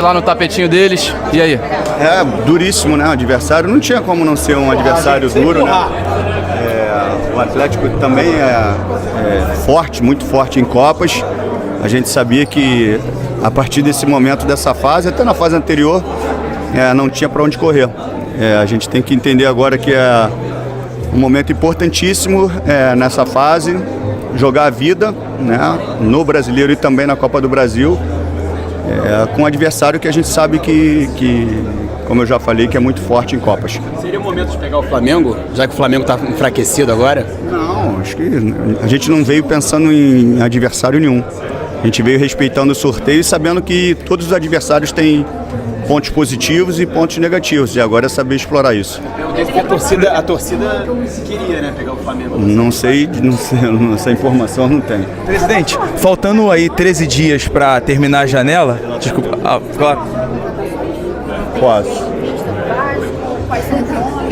lá no tapetinho deles, e aí? É duríssimo, né? O adversário não tinha como não ser um adversário duro, né? O Atlético também é forte, muito forte em Copas. A gente sabia que a partir desse momento, dessa fase, até na fase anterior, não tinha para onde correr. A gente tem que entender agora que é um momento importantíssimo nessa fase, jogar a vida, né, no Brasileiro e também na Copa do Brasil, com um adversário que a gente sabe que, como eu já falei, que é muito forte em Copas. Seria o momento de pegar o Flamengo, já que o Flamengo está enfraquecido agora? Não, acho que a gente não veio pensando em adversário nenhum. A gente veio respeitando o sorteio e sabendo que todos os adversários têm pontos positivos e pontos negativos, e agora é saber explorar isso. A torcida queria, né, pegar o Flamengo. Não sei, essa informação não tem. Presidente, faltando aí 13 dias para terminar a janela, desculpa, claro. Posso.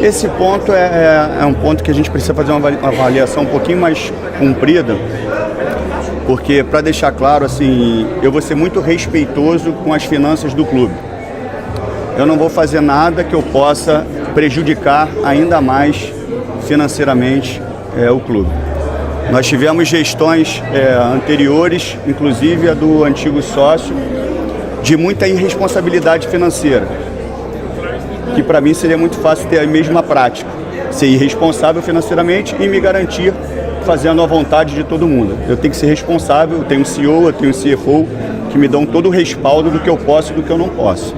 Esse ponto é um ponto que a gente precisa fazer uma avaliação um pouquinho mais comprida, porque, para deixar claro, assim, eu vou ser muito respeitoso com as finanças do clube. Eu não vou fazer nada que eu possa prejudicar ainda mais financeiramente o clube. Nós tivemos gestões anteriores, inclusive a do antigo sócio, de muita irresponsabilidade financeira, que para mim seria muito fácil ter a mesma prática, ser irresponsável financeiramente e me garantir fazendo a vontade de todo mundo. Eu tenho que ser responsável, eu tenho um CEO, eu tenho um CFO, que me dão todo o respaldo do que eu posso e do que eu não posso.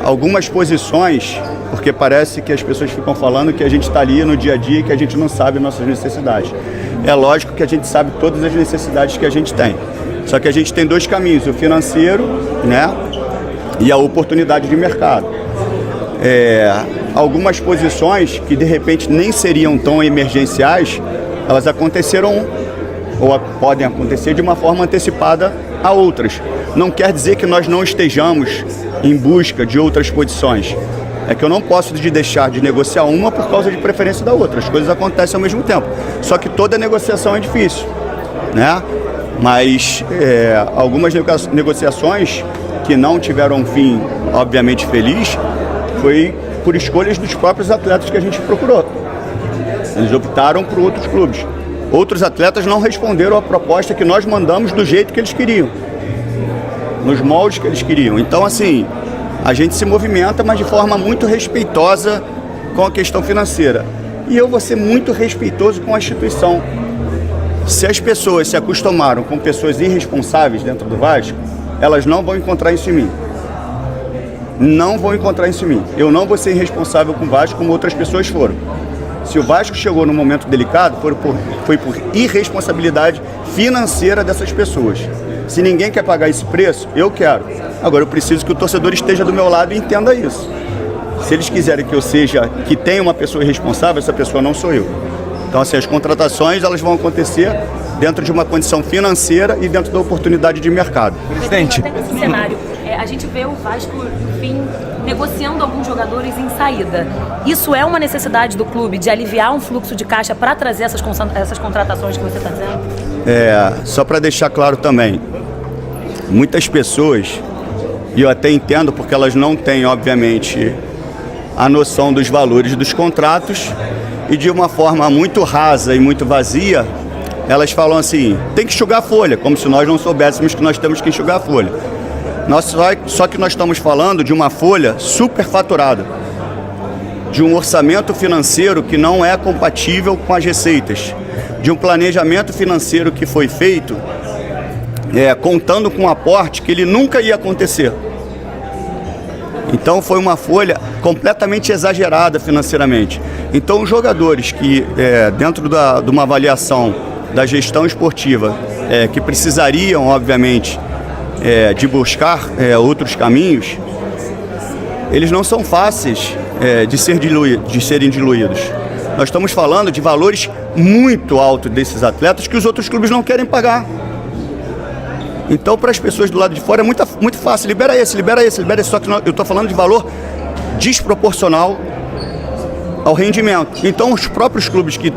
Algumas posições, porque parece que as pessoas ficam falando que a gente está ali no dia a dia e que a gente não sabe nossas necessidades. É lógico que a gente sabe todas as necessidades que a gente tem. Só que a gente tem dois caminhos, o financeiro, né, e a oportunidade de mercado. Algumas posições que de repente nem seriam tão emergenciais, elas aconteceram ou podem acontecer de uma forma antecipada a outras. Não quer dizer que nós não estejamos em busca de outras posições. É que eu não posso deixar de negociar uma por causa de preferência da outra. As coisas acontecem ao mesmo tempo. Só que toda negociação é difícil, né? Mas algumas negociações que não tiveram um fim, obviamente, feliz, foi por escolhas dos próprios atletas que a gente procurou. Eles optaram por outros clubes. Outros atletas não responderam à proposta que nós mandamos do jeito que eles queriam, nos moldes que eles queriam. Então, assim, a gente se movimenta, mas de forma muito respeitosa com a questão financeira. E eu vou ser muito respeitoso com a instituição. Se as pessoas se acostumaram com pessoas irresponsáveis dentro do Vasco, elas não vão encontrar isso em mim. Não vão encontrar isso em mim. Eu não vou ser irresponsável com o Vasco como outras pessoas foram. Se o Vasco chegou num momento delicado, foi por irresponsabilidade financeira dessas pessoas. Se ninguém quer pagar esse preço, eu quero. Agora eu preciso que o torcedor esteja do meu lado e entenda isso. Se eles quiserem que tenha uma pessoa irresponsável, essa pessoa não sou eu. Então, assim, as contratações elas vão acontecer dentro de uma condição financeira e dentro da oportunidade de mercado. Presidente, até nesse cenário, a gente vê o Vasco, enfim, negociando alguns jogadores em saída. Isso é uma necessidade do clube de aliviar um fluxo de caixa para trazer essas contratações que você está dizendo? Só para deixar claro também, muitas pessoas, e eu até entendo porque elas não têm, obviamente, a noção dos valores dos contratos, e de uma forma muito rasa e muito vazia, elas falam assim, tem que enxugar a folha, como se nós não soubéssemos que nós temos que enxugar a folha. Só que nós estamos falando de uma folha superfaturada, de um orçamento financeiro que não é compatível com as receitas, de um planejamento financeiro que foi feito contando com um aporte que ele nunca ia acontecer. Então foi uma folha completamente exagerada financeiramente. Então os jogadores que, dentro de uma avaliação da gestão esportiva, que precisariam, obviamente, de buscar outros caminhos, eles não são fáceis de serem diluídos. Nós estamos falando de valores muito altos desses atletas que os outros clubes não querem pagar. Então, para as pessoas do lado de fora é muito fácil, libera esse, só que eu estou falando de valor desproporcional ao rendimento. Então, os próprios clubes que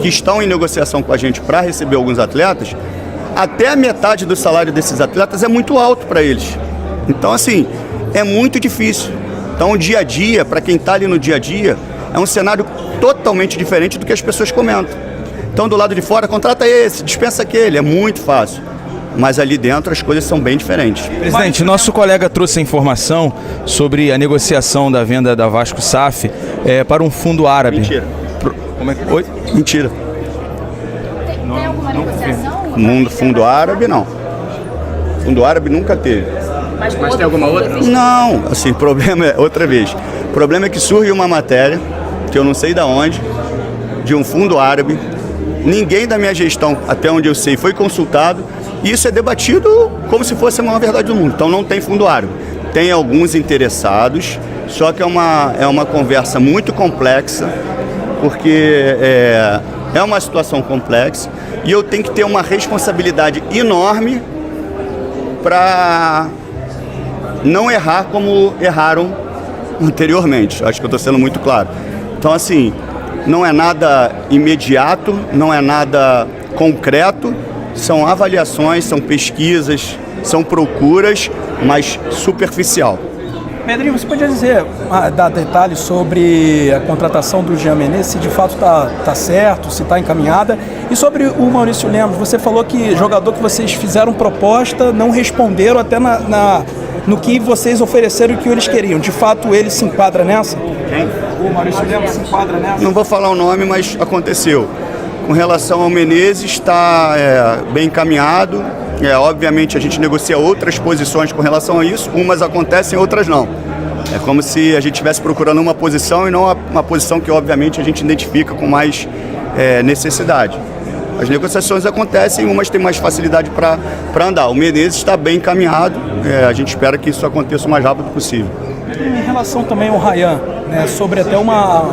estão em negociação com a gente para receber alguns atletas, até a metade do salário desses atletas é muito alto para eles. Então, assim, é muito difícil. Então, o dia a dia, para quem está ali no dia a dia, é um cenário totalmente diferente do que as pessoas comentam. Então, do lado de fora, contrata esse, dispensa aquele, é muito fácil. Mas ali dentro as coisas são bem diferentes. Presidente, nosso colega trouxe a informação sobre a negociação da venda da Vasco SAF para um fundo árabe. Mentira. Como é que... Oi? Mentira. Tem alguma negociação? Fundo árabe, não. Fundo árabe nunca teve. Mas tem alguma outra? Não, assim, problema é, outra vez, o problema é que surge uma matéria, que eu não sei de onde, de um fundo árabe, ninguém da minha gestão, até onde eu sei, foi consultado, e isso é debatido como se fosse a maior verdade do mundo. Então não tem fundo árabe. Tem alguns interessados, só que é uma conversa muito complexa, porque é uma situação complexa, e eu tenho que ter uma responsabilidade enorme para não errar como erraram anteriormente. Acho que eu estou sendo muito claro. Então, assim, não é nada imediato, não é nada concreto, são avaliações, são pesquisas, são procuras, mas superficial. Pedrinho, você podia dar detalhes sobre a contratação do Jean Menezes, se de fato está certo, se está encaminhada, e sobre o Maurício Lemos, você falou que jogador que vocês fizeram proposta não responderam até no que vocês ofereceram e o que eles queriam. De fato, ele se enquadra nessa? Quem? O Maurício Lemos se enquadra nessa? Não vou falar o nome, mas aconteceu. Com relação ao Menezes, está bem encaminhado. Obviamente a gente negocia outras posições com relação a isso, umas acontecem, outras não. É como se a gente estivesse procurando uma posição e não uma posição que obviamente a gente identifica com mais necessidade. As negociações acontecem, umas têm mais facilidade para andar. O Menezes está bem encaminhado, a gente espera que isso aconteça o mais rápido possível. Em relação também ao Ryan, né, sobre até uma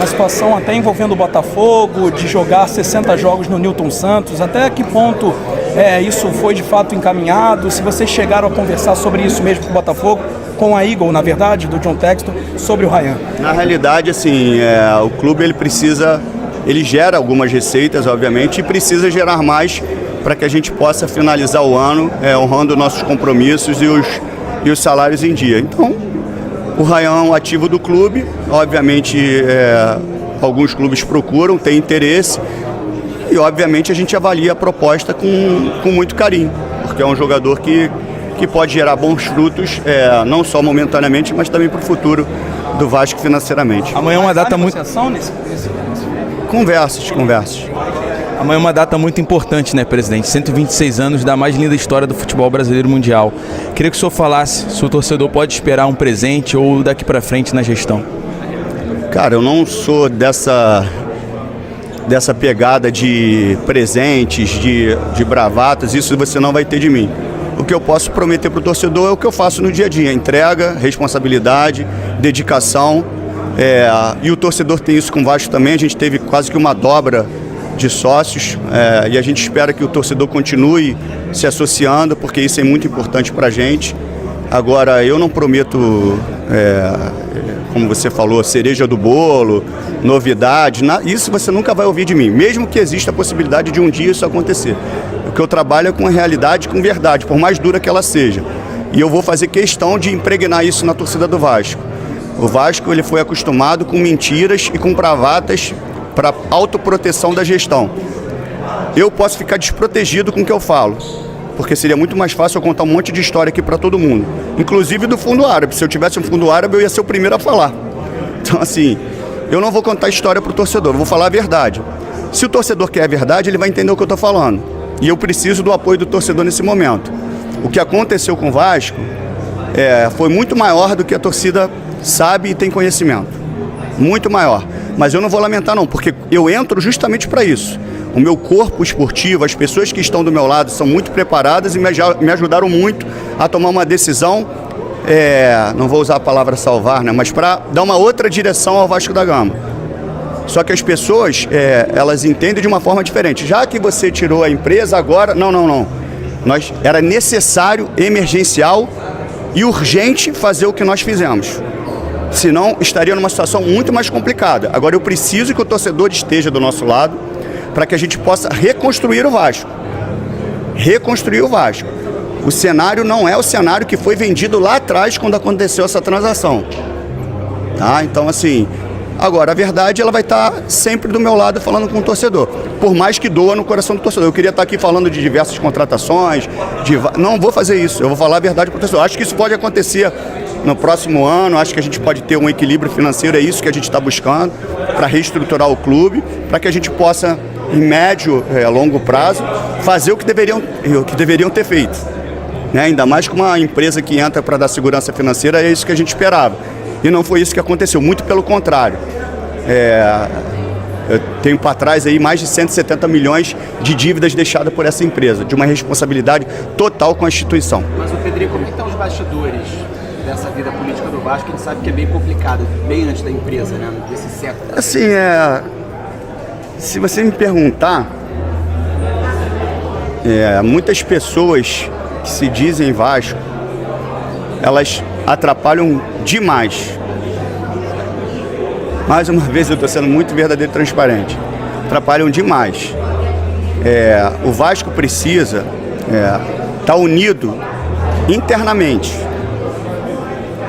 situação até envolvendo o Botafogo, de jogar 60 jogos no Newton Santos, até que ponto isso foi de fato encaminhado, se vocês chegaram a conversar sobre isso mesmo com o Botafogo, com a Eagle, na verdade, do John Textor, sobre o Ryan? Na realidade, assim, o clube ele gera algumas receitas, obviamente, e precisa gerar mais para que a gente possa finalizar o ano honrando nossos compromissos e os salários em dia. Então, o Ryan é um ativo do clube, obviamente alguns clubes procuram, têm interesse, e obviamente a gente avalia a proposta com muito carinho, porque é um jogador que pode gerar bons frutos, não só momentaneamente, mas também para o futuro do Vasco financeiramente. Amanhã é uma data muito... Conversas. Amanhã é uma data muito importante, né, presidente? 126 anos da mais linda história do futebol brasileiro mundial. Queria que o senhor falasse se o torcedor pode esperar um presente ou daqui para frente na gestão. Cara, eu não sou dessa pegada de presentes, de bravatas, isso você não vai ter de mim. O que eu posso prometer para o torcedor é o que eu faço no dia a dia: entrega, responsabilidade, dedicação. E o torcedor tem isso com o Vasco também. A gente teve quase que uma dobra de sócios, e a gente espera que o torcedor continue se associando, porque isso é muito importante para a gente. Agora, eu não prometo, como você falou, cereja do bolo, novidade, isso você nunca vai ouvir de mim, mesmo que exista a possibilidade de um dia isso acontecer. O que eu trabalho é com a realidade, com verdade, por mais dura que ela seja. E eu vou fazer questão de impregnar isso na torcida do Vasco. O Vasco ele foi acostumado com mentiras e com bravatas para autoproteção da gestão. Eu posso ficar desprotegido com o que eu falo, porque seria muito mais fácil eu contar um monte de história aqui para todo mundo, inclusive do fundo árabe. Se eu tivesse um fundo árabe, eu ia ser o primeiro a falar. Então, assim, eu não vou contar história para o torcedor, eu vou falar a verdade. Se o torcedor quer a verdade, ele vai entender o que eu estou falando. E eu preciso do apoio do torcedor nesse momento. O que aconteceu com o Vasco foi muito maior do que a torcida sabe e tem conhecimento. Muito maior. Mas eu não vou lamentar não, porque eu entro justamente para isso. O meu corpo esportivo, as pessoas que estão do meu lado são muito preparadas e me ajudaram muito a tomar uma decisão, não vou usar a palavra salvar, né, mas para dar uma outra direção ao Vasco da Gama. Só que as pessoas, elas entendem de uma forma diferente. Já que você tirou a empresa agora, não. Era necessário, emergencial e urgente fazer o que nós fizemos. Senão, estaria numa situação muito mais complicada. Agora, eu preciso que o torcedor esteja do nosso lado para que a gente possa reconstruir o Vasco. O cenário não é o cenário que foi vendido lá atrás quando aconteceu essa transação. Tá? Então, assim, agora a verdade ela vai estar sempre do meu lado falando com o torcedor, por mais que doa no coração do torcedor. Eu queria estar aqui falando de diversas contratações, não vou fazer isso, eu vou falar a verdade para o torcedor. Acho que isso pode acontecer no próximo ano, acho que a gente pode ter um equilíbrio financeiro, é isso que a gente está buscando, para reestruturar o clube, para que a gente possa, em médio, longo prazo, fazer o que deveriam ter feito. Né? Ainda mais com uma empresa que entra para dar segurança financeira, é isso que a gente esperava. E não foi isso que aconteceu, muito pelo contrário. Eu tenho para trás aí mais de 170 milhões de dívidas deixadas por essa empresa, de uma responsabilidade total com a instituição. Mas o Pedrinho, como é que estão os bastidores dessa vida política do Vasco? A gente sabe que é bem complicado, bem antes da empresa, né? Desse século. Assim, se você me perguntar, muitas pessoas que se dizem Vasco, elas atrapalham demais. Mais uma vez eu estou sendo muito verdadeiro e transparente. Atrapalham demais. O Vasco precisa estar unido internamente.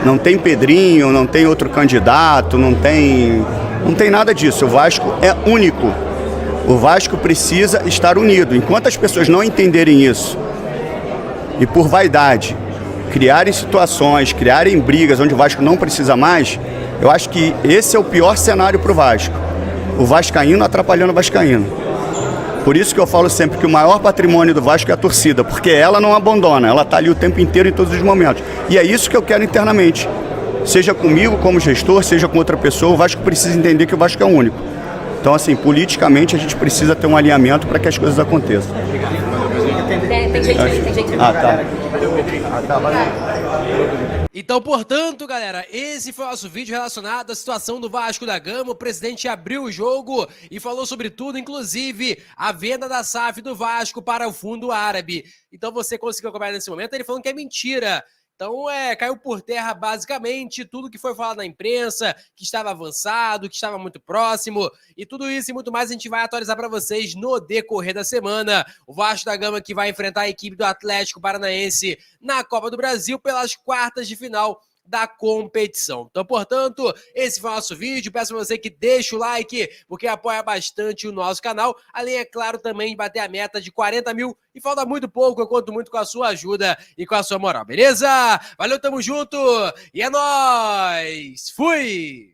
Não tem Pedrinho, não tem outro candidato, não tem nada disso. O Vasco é único. O Vasco precisa estar unido. Enquanto as pessoas não entenderem isso e por vaidade criarem situações, criarem brigas onde o Vasco não precisa mais, eu acho que esse é o pior cenário para o Vasco. O vascaíno atrapalhando o vascaíno. Por isso que eu falo sempre que o maior patrimônio do Vasco é a torcida, porque ela não abandona, ela está ali o tempo inteiro em todos os momentos. E é isso que eu quero internamente. Seja comigo como gestor, seja com outra pessoa, o Vasco precisa entender que o Vasco é único. Então, assim, politicamente a gente precisa ter um alinhamento para que as coisas aconteçam. Tem gente. Então, portanto, galera, esse foi o nosso vídeo relacionado à situação do Vasco da Gama. O presidente abriu o jogo e falou sobre tudo, inclusive a venda da SAF do Vasco para o fundo árabe. Então você conseguiu acompanhar nesse momento, ele falando que é mentira. Então, caiu por terra basicamente tudo que foi falado na imprensa, que estava avançado, que estava muito próximo, e tudo isso e muito mais a gente vai atualizar para vocês no decorrer da semana. O Vasco da Gama que vai enfrentar a equipe do Atlético Paranaense na Copa do Brasil pelas quartas de final da competição. Então, portanto, esse foi o nosso vídeo. Peço a você que deixe o like, porque apoia bastante o nosso canal. Além, é claro, também de bater a meta de 40 mil. E falta muito pouco, eu conto muito com a sua ajuda e com a sua moral, beleza? Valeu, tamo junto! E é nóis! Fui!